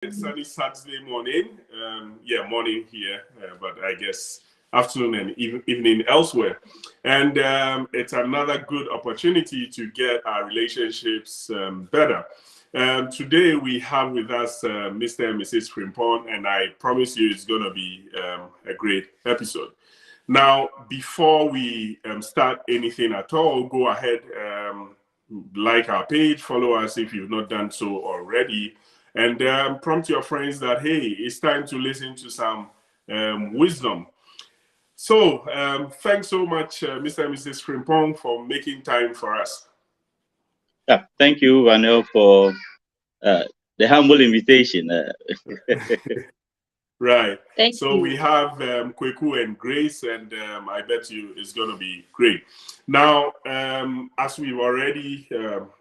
Sunny Saturday morning. Yeah, morning here, but I guess afternoon and evening elsewhere. And it's another good opportunity to get our relationships better. Today we have with us Mr. and Mrs. Frimpong, and I promise you it's going to be a great episode. Now, before we start anything at all, go ahead, like our page, follow us if you've not done so already, and prompt your friends that, hey, it's time to listen to some wisdom. So, thanks so much, Mr. and Mrs. Frimpong, for making time for us. Yeah, thank you, Vanel, for uh, the humble invitation. Right. Thank So we you. have Kweku and Grace, and I bet you it's going to be great. Now, as we've already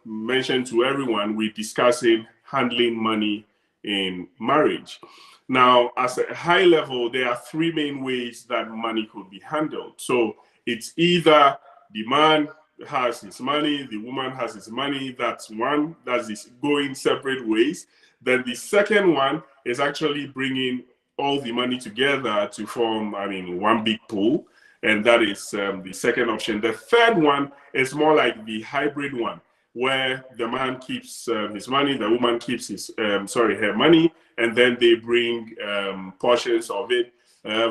mentioned to everyone, we're discussing handling money in marriage. Now, as a high level, there are three main ways that money could be handled. So it's either the man has his money, the woman has his money. That's one. That is going separate ways. Then the second one is actually bringing all the money together to form, one big pool. And that is the second option. The third one is more like the hybrid one, where the man keeps his money, the woman keeps her money, and then they bring portions of it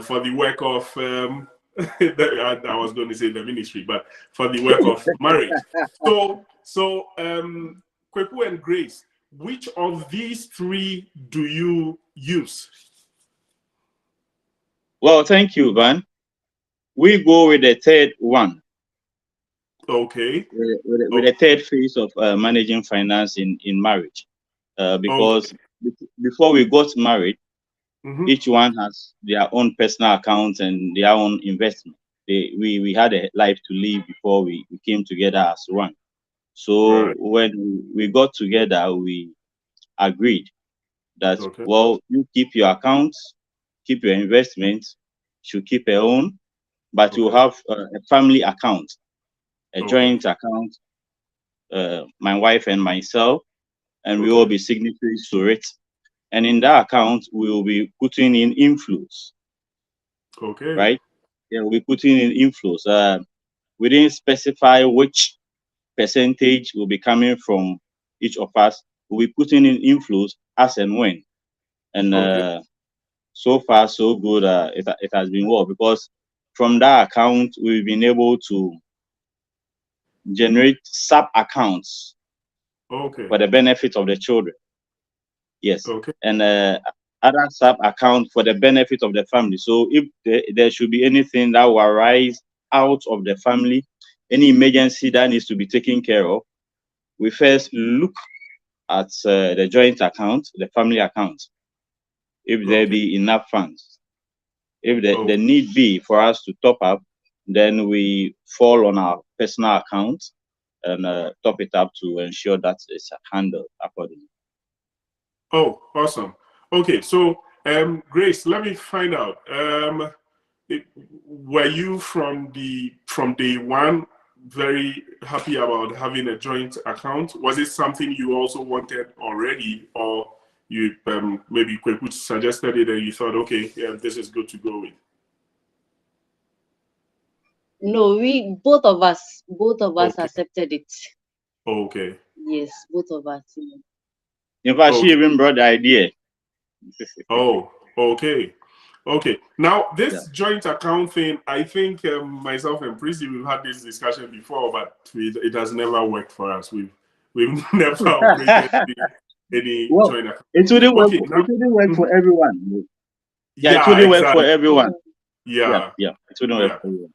for the work of, I was going to say the ministry, but for the work of marriage. So, Kweku and Grace, which of these three do you use? Well, thank you, Van. We go with the third one, Okay. with the third phase of managing finance in marriage. Because Okay. before we got married, Mm-hmm. each one has their own personal accounts and their own investment. We had a life to live before we came together as one. So Right. when we got together, we agreed that, Okay. well, you keep your accounts, keep your investments, should keep your own, but you Okay. have a family account, a Okay. joint account, my wife and myself, and we will Okay. be signatories to it. And in that account, we will be putting in inflows, Okay. right? Yeah, we'll be putting in inflows. We didn't specify which percentage will be coming from each of us. We'll be putting in inflows as and when. And Okay. so far, so good. It has been well because from that account, we've been able to generate sub accounts Okay. for the benefit of the children. Yes, Okay. and other sub account for the benefit of the family. So if there should be anything that will arise out of the family, any emergency that needs to be taken care of, we first look at the joint account, the family account, if there Okay. be enough funds. If the Okay. need be for us to top up, then we fall on our personal account and top it up to ensure that it's handled accordingly. Oh, awesome. Okay. So, Grace, let me find out. Were you from day one very happy about having a joint account? Was it something you also wanted already, or you maybe Kweku suggested it and you thought, okay, yeah, this is good to go with? No, we both of us Okay. accepted it. Okay. Yes, both of us. Yeah. In fact, she Okay. even brought the idea. Oh, okay. Okay. Now, Yeah. this joint account thing, I think myself and Prissy, we've had this discussion before, but it has never worked for us. We've never operated any Well, joint account. it wouldn't work. Okay. It Now, wouldn't work for mhm. everyone. Yeah, it Yeah, wouldn't work for exactly. everyone. Yeah, Yeah, yeah, it wouldn't work yeah. for everyone.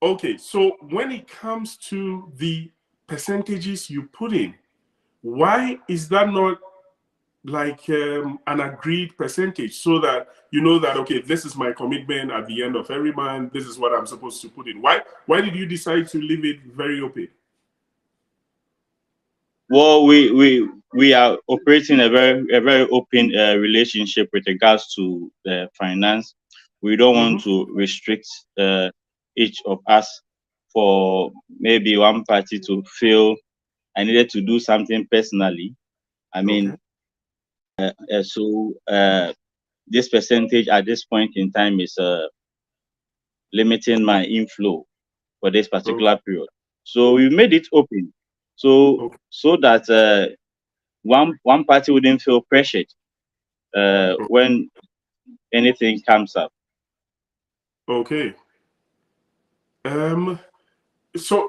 Okay. So when it comes to the percentages you put in, why is that not like an agreed percentage so that you know that okay, this is my commitment at the end of every month, this is what I'm supposed to put in? Why did you decide to leave it very open? Well, we are operating a very open relationship with regards to the finance. We don't want Mm-hmm. to restrict each of us for maybe one party to feel I needed to do something personally. I mean, Okay. So this percentage at this point in time is limiting my inflow for this particular period. So we made it open, so Okay. that one party wouldn't feel pressured when anything comes up. Okay. Um. So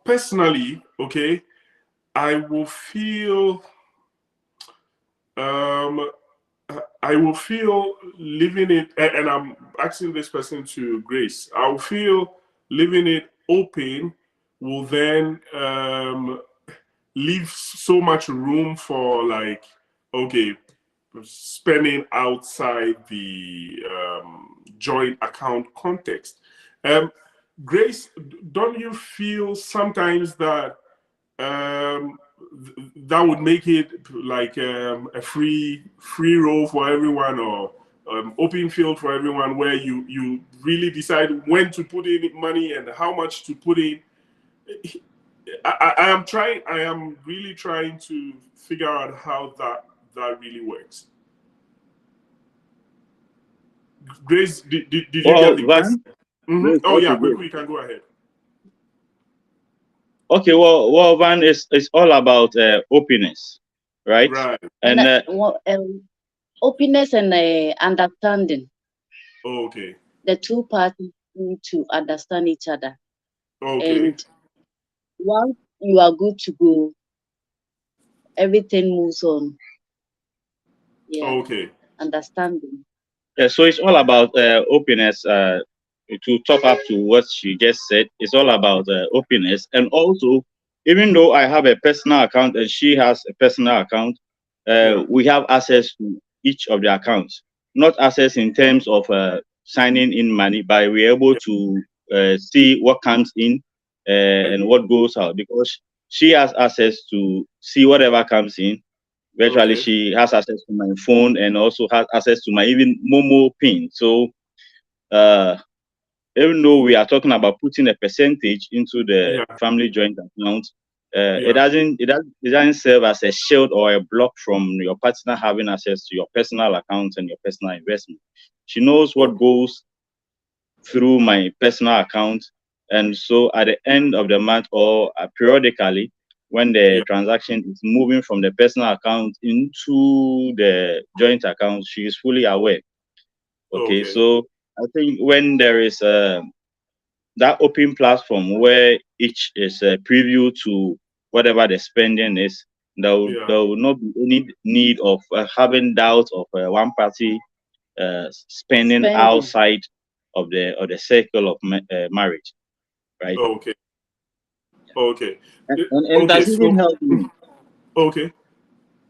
personally, okay, I will feel um I will feel leaving it, and I'm asking this person to Grace. I will feel leaving it open will then leave so much room for, like, okay, spending outside the joint account context. Um, Grace, don't you feel sometimes that that would make it like a free roll for everyone, or open field for everyone, where you really decide when to put in money and how much to put in? I am really trying to figure out how that really works. Grace, did you get Well, the question? Van, Oh okay, yeah, great. Kweku, you can go ahead. Okay, well, Van, it's all about openness, right? Right. And Openness and understanding. Okay. The two parties need to understand each other. Okay. And once you are good to go, everything moves on. Yeah, Okay. understanding. yeah, so it's all about openness. To top up to what she just said, it's all about openness. And also, even though I have a personal account and she has a personal account, Yeah. we have access to each of the accounts. Not access in terms of signing in money, but we're able Yeah. to see what comes in and what goes out, because she has access to see whatever comes in. Virtually, Okay. she has access to my phone and also has access to my even Momo pin. So uh, even though we are talking about putting a percentage into the Yeah. family joint account, Yeah. it doesn't serve as a shield or a block from your partner having access to your personal account and your personal investment. She knows what Okay. goes through my personal account, and so at the end of the month or periodically, when the Yeah. transaction is moving from the personal account into the joint account, she is fully aware. Okay, Okay. so I think when there is that open platform where each is a preview to whatever the spending is, Yeah. there will not be any need of having doubt of one party spending Spending. outside of the circle of marriage, right? Okay. Okay. And it Okay. has So. even helped me. Okay.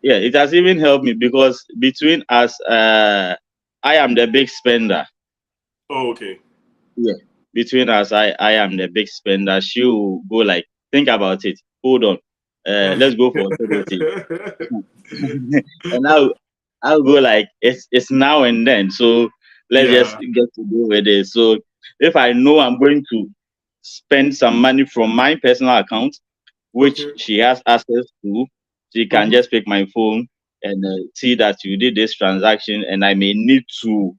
Yeah, it has even helped me because between us, I am the big spender. Okay. Yeah. Between us, I am the big spender. She will go like, think about it. Hold on. Let's go for 30. And I'll go like, it's now and then. So let's just Yeah. get to do with it. So if I know I'm going to spend some money from my personal account, which Okay. she has access to, she can Mm-hmm. just pick my phone and see that you did this transaction, and I may need to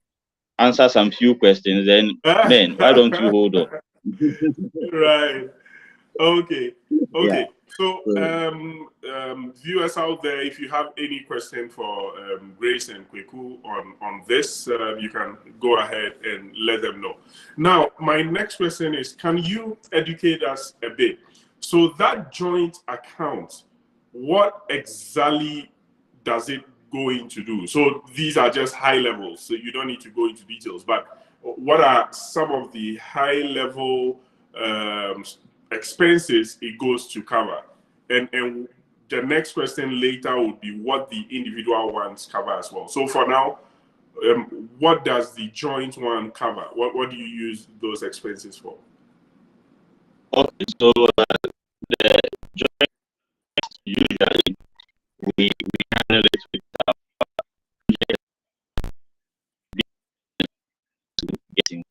answer some few questions. Then, man, why don't you hold on? Right. Okay. Yeah. Okay. So, So, viewers out there, if you have any question for Grace and Kweku on this, you can go ahead and let them know. Now, my next question is: can you educate us a bit? So that joint account, what exactly does it go into do? So these are just high levels, so you don't need to go into details. But what are some of the high level um, expenses it goes to cover? And the next question later would be what the individual ones cover as well. So for now, what does the joint one cover? What do you use those expenses for? okay, so the joint usually we handle it with getting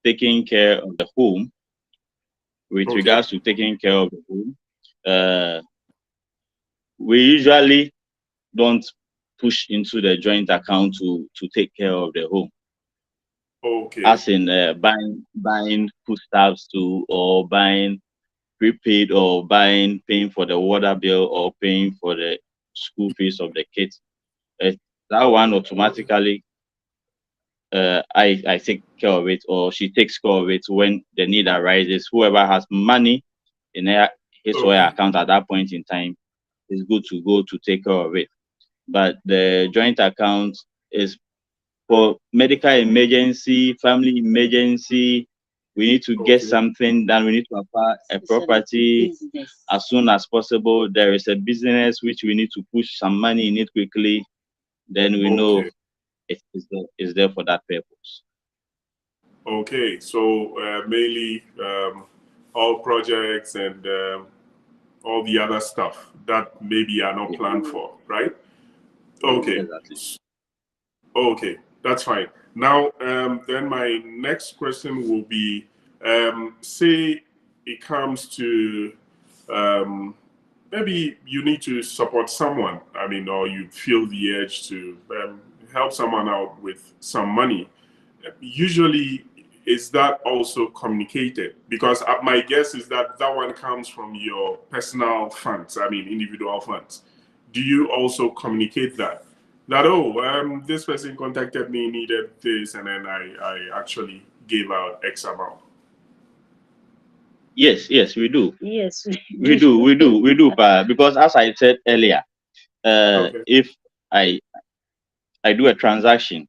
taking care of the home, with Okay. regards to taking care of the home, uh, we usually don't push into the joint account to take care of the home, Okay. as in buying foodstuffs to, or buying prepaid, or paying for the water bill, or paying for the school fees of the kids. Uh, that one Okay. automatically, I take care of it, or she takes care of it when the need arises. Whoever has money in his or her Okay. account at that point in time is good to go to take care of it. But the joint account is for medical emergency, family emergency. We need to get Okay. something done. We need to acquire a property Business. as soon as possible. There is a business which we need to push some money in it quickly. Then we know Okay. it's there for that purpose. Okay. So mainly all projects and all the other stuff that maybe are not Yeah, planned for, right? yes, Okay. exactly. Okay, that's fine. Now, then my next question will be, say it comes to um, maybe you need to support someone. I mean, or you feel the urge to help someone out with some money. Usually, is that also communicated? Because my guess is that that one comes from your personal funds. I mean, individual funds. Do you also communicate that? That, oh, this person contacted me, needed this, and then I actually gave out X amount. Yes, we do. Yes, We do, because as I said earlier, Okay. if I do a transaction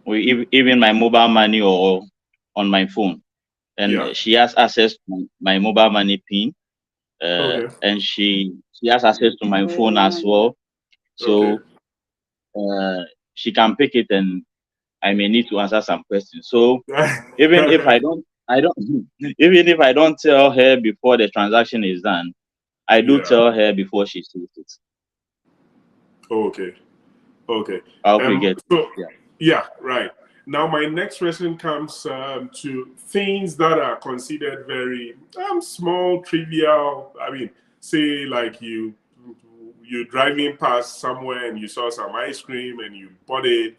with even my mobile money or on my phone, and Yeah. she has access to my mobile money pin, Okay. and she has access to my phone as well. Okay. So she can pick it, and I may need to answer some questions. So even if I don't, even if I don't tell her before the transaction is done, I do Yeah. tell her before she sees it. Okay. Okay. I hope you get it. So, Yeah. yeah, right. Now, my next question comes to things that are considered very small, trivial. I mean, say like you're driving past somewhere and you saw some ice cream and you bought it,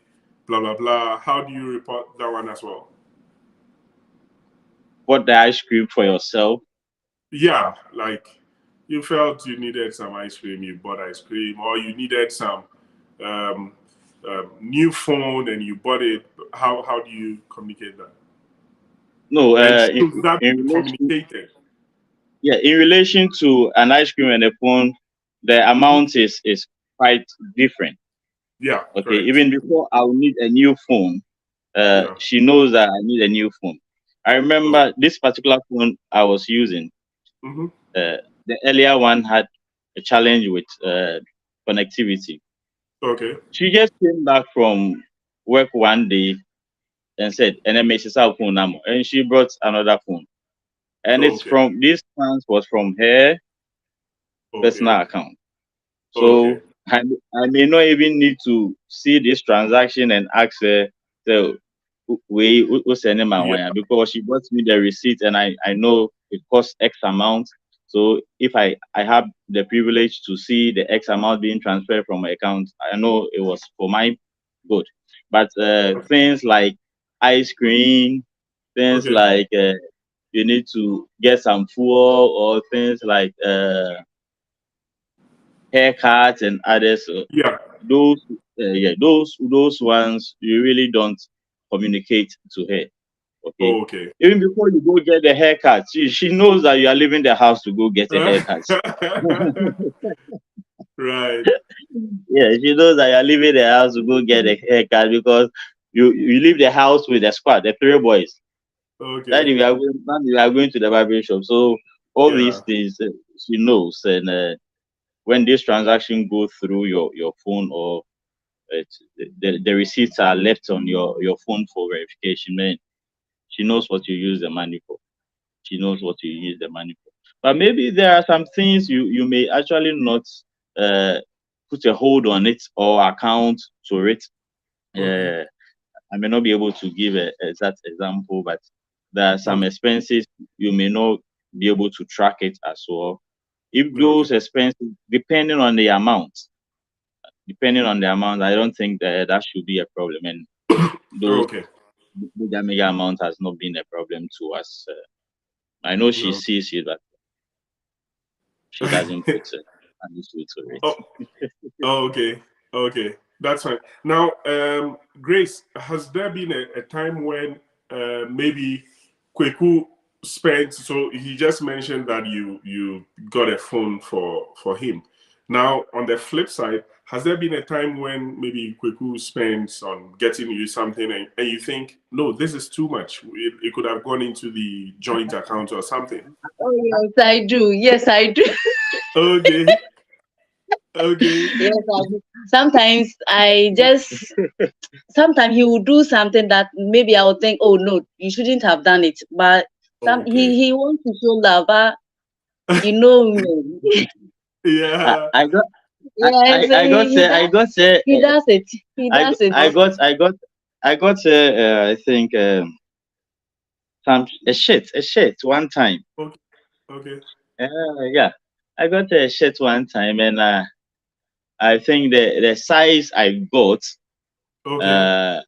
blah blah blah. How do you report that one as well? Bought the ice cream for yourself. Yeah, like you felt you needed some ice cream, you bought ice cream, or you needed some um, new phone and you bought it. How do you communicate that? No, And should that in be relation, communicated? yeah, in relation to an ice cream and a phone, the Hmm. amount is quite different. Yeah, Okay, correct. even before I will need a new phone, Yeah. she knows that I need a new phone. I Oh. remember this particular phone I was using. Hmm. Uh, the earlier one had a challenge with connectivity. Okay. She just came back from work one day and said, "And then makes phone number," and she brought another phone, and it's Okay. from this funds was from her Okay. personal account. Okay. So I may not even need to see this transaction and ask her, so we send my Yeah. wire, because she brought me the receipt, and I know it costs X amount. So if I have the privilege to see the X amount being transferred from my account, I know it was for my good. But things like ice cream, things Okay. like you need to get some fuel, or things like haircuts and others. Yeah. Those yeah, those ones you really don't communicate to her. Okay. Okay. Even before you go get the haircut, she knows that you are leaving the house to go get a haircut. Right. Yeah, she knows that you are leaving the house to go get a haircut, because you leave the house with the squad, the three boys. That Okay. we are going to the barber shop. So all these Yeah. things she knows, and when this transaction go through your phone, or the receipts are left on your phone for verification, man, she knows what you use the money for. She knows what you use the money for. But maybe there are some things you may actually not uh, put a hold on it, or account to it. Okay. Uh, I may not be able to give a exact example, but there are some Okay. expenses you may not be able to track it as well. If Okay. those expenses, depending on the amount, I don't think that should be a problem. And those Okay. mega amount has not been a problem to us. I know she No. sees it, but she doesn't put an issue to Oh, it. okay. Okay. That's fine. Now, Grace, has there been a time when maybe Kweku spent? So he just mentioned that you got a phone for him. Now, on the flip side, has there been a time when maybe Kweku spends on getting you something and you think, no, this is too much. It could have gone into the joint account or something. Oh yes, I do. Yes, I do. Okay. Okay. Yes, I do. Sometimes I just sometimes he will do something that maybe I will think, oh no, you shouldn't have done it. But Okay. he wants to show love, but you know me. I, Yeah. I got Yes, I got he does it. He does it. I got I think some a shirt one time. Okay. Okay. Yeah, I got a shirt one time, and I think the size I got Okay. uh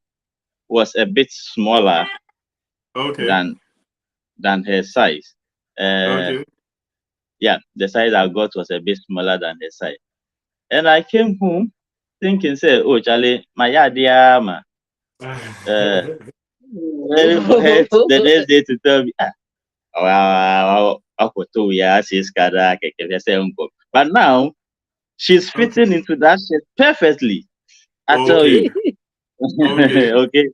was a bit smaller Okay. than her size. Uh, Okay. yeah, the size I got was a bit smaller than her size, and I came home thinking, say, oh Charlie, my idea, ma. Uh, Waiting for her the next day to tell me, yeah, she's got but now she's Okay. fitting into that shirt perfectly. I tell Okay. you, Okay. okay.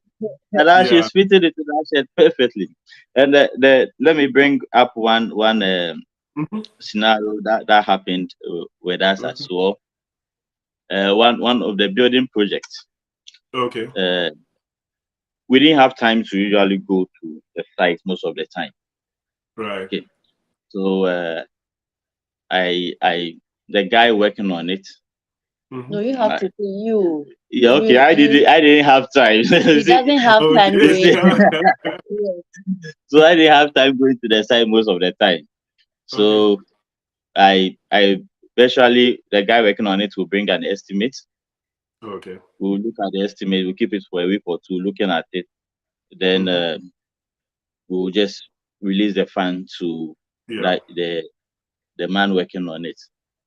And now Yeah. she's fitted into that shirt perfectly. And let me bring up one Mhm. scenario that happened with us as Okay. well. One of the building projects. Okay. Uh, we didn't have time to usually go to the site most of the time. Right. Okay, so I the guy working on it. No, Mhm. you have I, to say you. yeah, okay, I didn't have time. He See, doesn't have time, you Okay. Grace. see, Yes. so I didn't have time going to the site most of the time. Okay. So I virtually the guy working on it will bring an estimate. Okay. We'll look at the estimate. We'll keep it for a week or two, looking at it. Then Mhm. we'll just release the fund to Yeah. that the man working on it.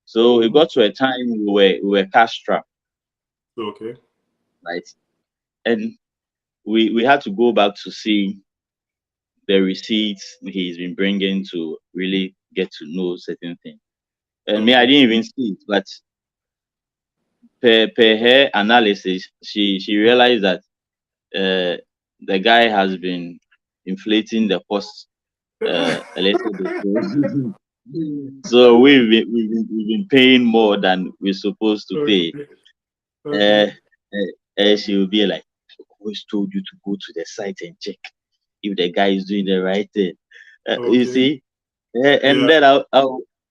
So it Mhm. got to a time we were cash strapped, Okay. right? And we had to go back to see the receipts he's been bringing to really get to know certain things. And me, I Okay. didn't even see it, but per her analysis, she realized that uh, the guy has been inflating the cost a little bit. So we've been paying more than we're supposed to pay. Okay. Uh, Okay. she will be like, I always told you to go to the site and check if the guy is doing the right thing. You Okay. see, and Yeah. then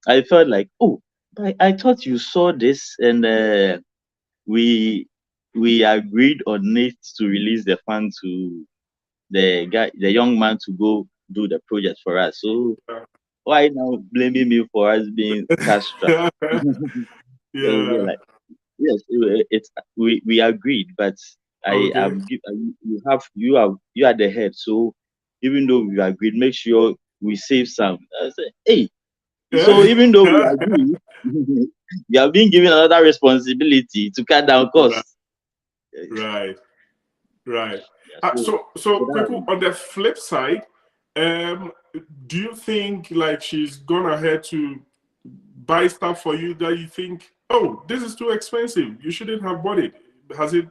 I felt like, oh, I thought you saw this, and we we agreed on it to release the fund to the young man to go do the project for us. So why now blaming me for us being cash strapped? So we're Yeah. like, yes, it's we agreed, but I Okay. am you are the head. So even though we agreed, make sure we save some. I said, hey, so even though we agreed, you have been given another responsibility to cut down Right. costs. Right. Right. Yeah, So so Kweku, that on the flip side, um, do you think like she's gone ahead to buy stuff for you that you think, oh, this is too expensive. You shouldn't have bought it. Has it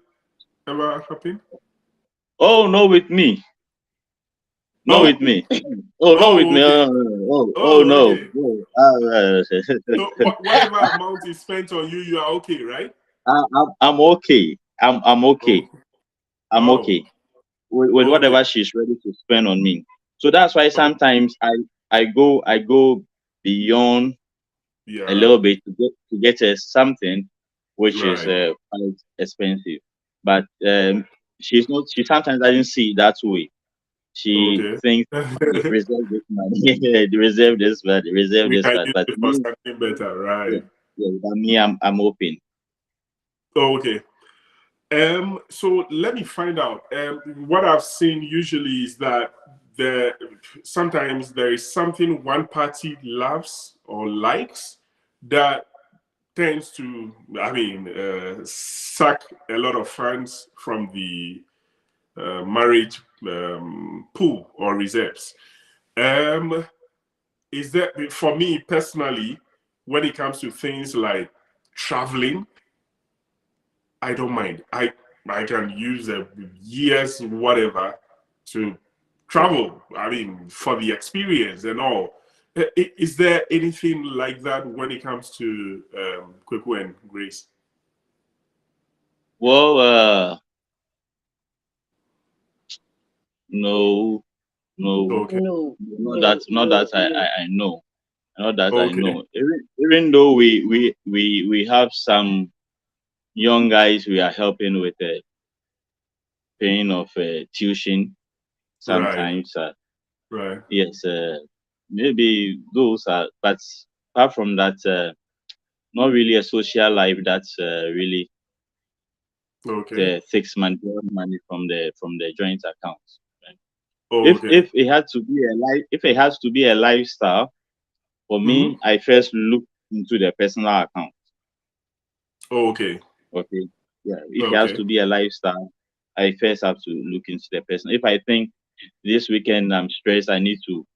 ever happened? oh no with me. Not with Oh, me. Oh, not with oh, me. okay. Oh Oh, no. okay. No. So whatever amount is spent on you, you are okay, right? I'm okay. I'm Oh, okay. I'm oh, okay with okay. whatever she's ready to spend on me. So that's why Oh, sometimes I go beyond a yeah. little bit to get her something which is Right. quite expensive. But she's not. She sometimes doesn't see it that way. She Okay. thinks, okay, reserve this money, reserve this money, reserve We this can money. use But it for me, something better, yeah, right? yeah, but me, I'm open. Okay. So let me find out. What I've seen usually is that the sometimes there is something one party loves or likes that tends to, I mean, suck a lot of funds from the marriage pool or reserves. Um, is that for me personally, when it comes to things like traveling, I don't mind. I can use a years whatever to travel. I mean, for the experience and all. Is there anything like that when it comes to Kweku and Grace? Well, no, no, Okay. No, not that I know. Not that I Okay. know. Even though we have some young guys we are helping with paying of tuition Right. sometimes. Right. Yes, maybe those are, but apart from that, not really a social life that's really Okay. takes money from the joint account. Right? Okay. If it had to be a life, if it has to be a lifestyle, for Mm-hmm. me, I first look into the personal account. Okay. Okay, yeah. If it has Okay. to be a lifestyle, I first have to look into the person. If I think this weekend I'm stressed, I need to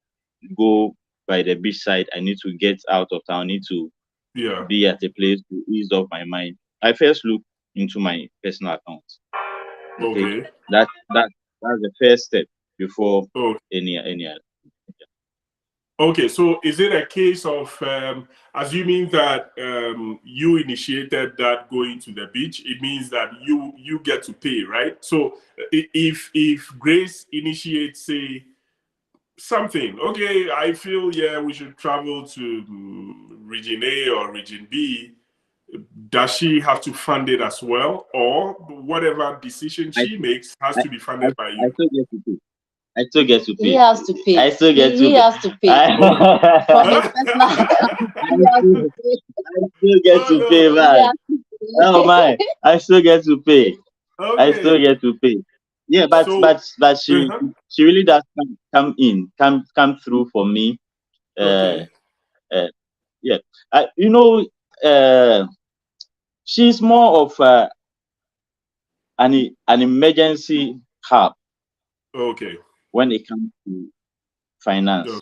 go by the beach side. I need to get out of town. I need to Yeah. be at a place to ease off my mind. I first look into my personal account. Okay, Okay. that's the first step before Okay. any other. Okay, so is it a case of assuming that you initiated that going to the beach? It means that you get to pay, right? So if Grace initiates, say something, okay, I feel yeah we should travel to region A or region B. Does she have to fund it as well, or whatever decision I she makes has I, to be I, funded by I you? still get to pay. I still get to he pay. has to pay. I still get to He pay. has to pay Oh, from his personal account. He has to pay. I still get oh to pay, no. He man. has to Oh pay. my, I still get to pay. I still Okay. get to pay. Yeah, So, but uh-huh. she really does come through for me. Uh, Okay. uh yeah. You know, uh, she's more of an emergency hub Okay. when it comes to finance,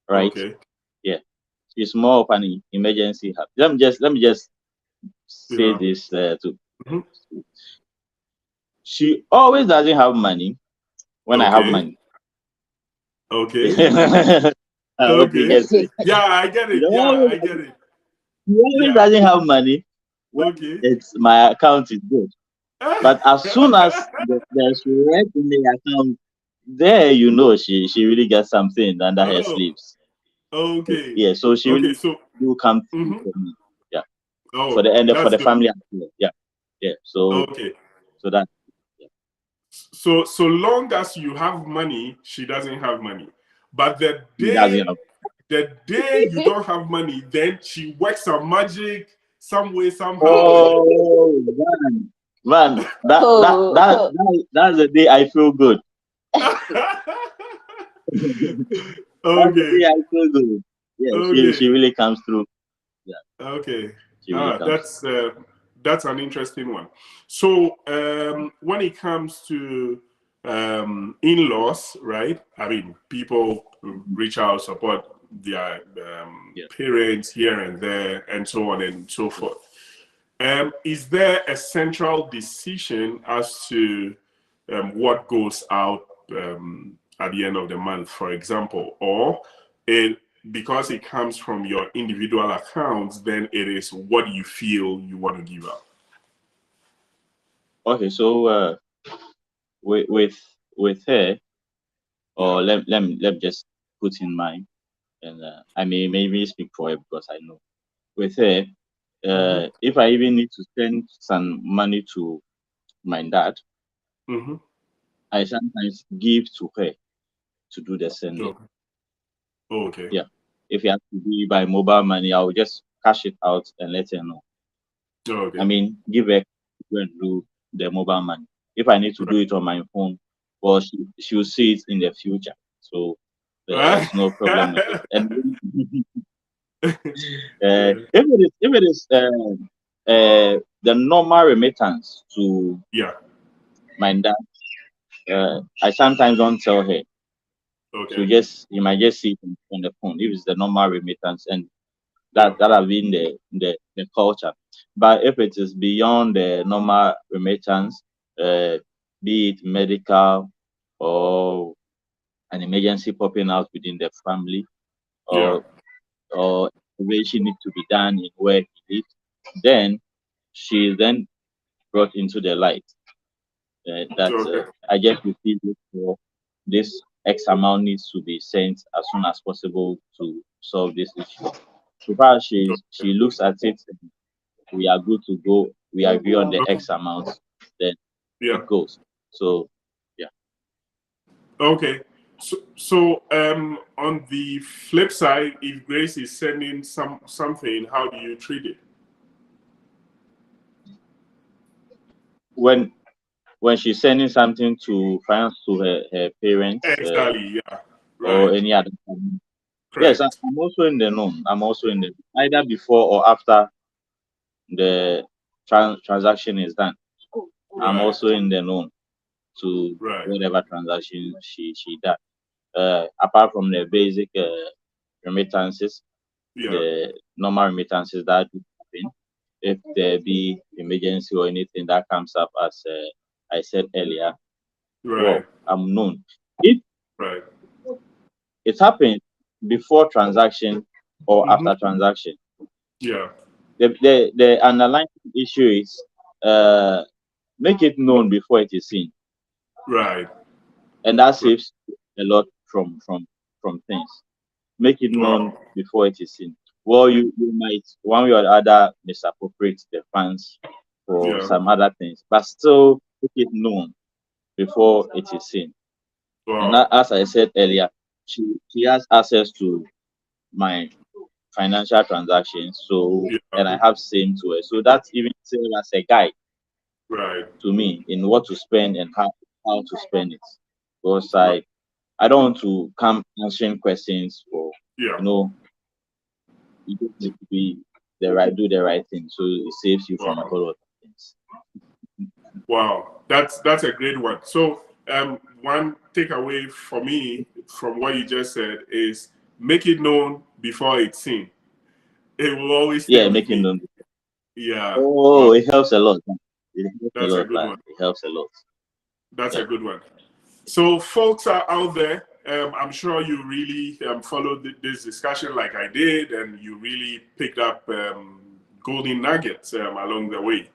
right? Okay. Yeah, she's more of an emergency hub. Let me just say Yeah. this to Mhm. she always doesn't have money when I have Okay. money. Okay. I hope you Okay. get me. Yeah, I get She it. Yeah, always, I get it. she always Yeah. doesn't have money when Okay. it's my account is good. But as soon as there's red in the account, there you know she really got something under her Oh, sleeves. okay. Yeah, so she Okay. really So, do come through mhm. for me. Yeah, for Oh, the end for that's the good. family as well. Yeah, yeah. Okay. So that yeah, So long as you have money, she doesn't have money. But she doesn't have. the day you don't have money, then she works some magic some way, somehow. Oh man, Oh, that's the day I feel good. That's the Okay. day I feel good. Yeah, she Okay. really comes through. Yeah, Okay. she really comes through. That's an interesting one. So when it comes to in-laws, right? I mean, people reach out, support their Yeah. parents here and there, and so on and so forth. Is there a central decision as to what goes out at the end of the month, for example, or it because it comes from your individual accounts, then it is what you feel you want to give up. Okay, so with with her, Yeah. or let me just put in mind, and I may maybe speak for her because I know with her, Hmm. if I even need to send some money to my dad, Mm-hmm. I sometimes give to her to do the sending. Okay. Okay. Yeah. If it has to be by mobile money, I will just cash it out and let her know. Okay. I mean, give her to go and do the mobile money. If I need to do it on my phone, well, she will see it in the future. So there's no problem with it. And if it is the normal remittance to Yeah. my dad, I sometimes don't tell her. So Okay. you might just see it on the phone if it's the normal remittance, and that have been the culture. But if it is beyond the normal remittance, be it medical or an emergency popping out within the family, Yeah. or intervention need to be done in where he lives, then she is then brought into the light. That Okay. I just received it for this X amount needs to be sent as soon as possible to solve this issue. So far, she looks at it. We are good to go. We agree on the X amount. Then Yeah. it goes. So yeah. Okay. So on the flip side, if Grace is sending something, how do you treat it? When she's sending something to finance to her parents Exactly. Yeah. or Right. any other family. Yes, Correct. I'm also in the know. I'm also in the either before or after the transaction is done. I'm Right. also in the know to Right. whatever transaction she does. Apart from the basic remittances, Yeah. the normal remittances that do happen, if there be emergency or anything that comes up, as I said earlier, well, Right. I'm known. If Right. it happens before transaction or Mm-hmm. after transaction, Yeah. the underlying issue is make it known before it is seen, Right. and that saves a lot from things. Make it known Wow. before it is seen. Well, you might one way or the other misappropriate the funds for Yeah. some other things, but still make it known before it is seen. And Wow. as I said earlier, she has access to my financial transactions, so Yeah. and I have same to her. So that even serves as a guide Right. to me in what to spend and how to spend it. Because Right. I don't want to come answering questions for Yeah. you know you just need to be do the right thing. So it saves you from a Wow. whole lot of things. Wow. That's a great one. So one takeaway for me from what you just said is make it known before it's seen. It will always stay Yeah, with making me. them. Yeah. Wow. Oh, it helps a lot. It helps a That's a lot, good man. one. It helps a lot. That's Yeah. a good one. So, folks are out there. I'm sure you really followed this discussion like I did, and you really picked up golden nuggets along the way.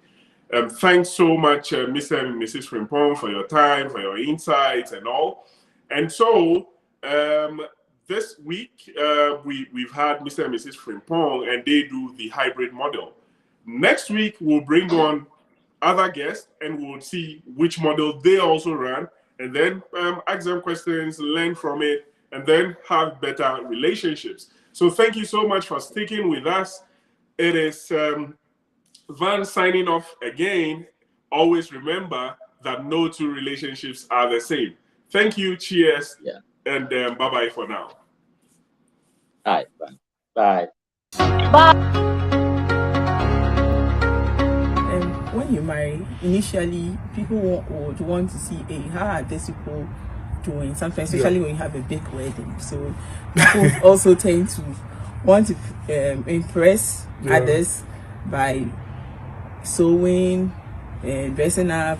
Thanks so much, Mr. and Mrs. Frimpong, for your time, for your insights, and all. And so, this week we've had Mr. and Mrs. Frimpong, and they do the hybrid model. Next week we'll bring on other guests, and we'll see which model they also run, and then ask them questions, learn from it, and then have better relationships. So thank you so much for sticking with us. It is Van signing off again. Always remember that no two relationships are the same. Thank you, cheers, Yeah. and bye-bye for now. All right, bye. When you marry, initially people would want to see, hey, how are these people doing? Sometimes, especially when you have a big wedding. So people also tend to want to impress others by sewing, dressing up,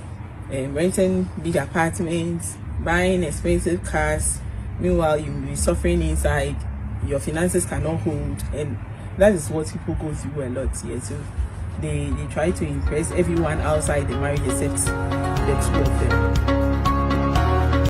renting big apartments, buying expensive cars. Meanwhile, you will be suffering inside. Your finances cannot hold, and that is what people go through a lot here. So they try to impress everyone outside the marriage except the two of them.